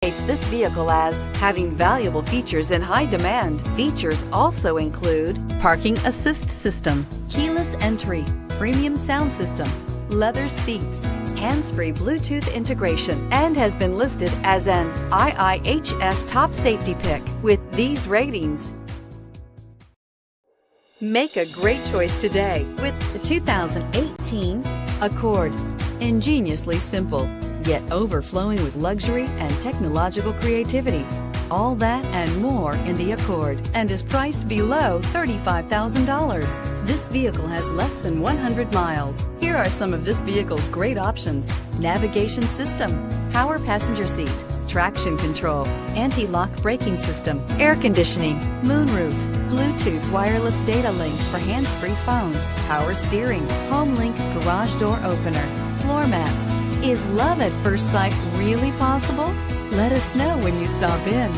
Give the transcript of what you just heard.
This vehicle as having valuable features in high demand. Features also include parking assist system, keyless entry, premium sound system, leather seats, hands-free Bluetooth integration, and has been listed as an IIHS top safety pick with these ratings. Make a great choice today with the 2018 Accord. Ingeniously simple, yet overflowing with luxury and technological creativity. All that and more in the Accord, and is priced below $35,000. This vehicle has less than 100 miles. Here are some of this vehicle's great options: navigation system, power passenger seat, traction control, anti-lock braking system, air conditioning, moonroof, Bluetooth wireless data link for hands-free phone, power steering, home link garage door opener, floor mats. Is love at first sight really possible? Let us know when you stop in.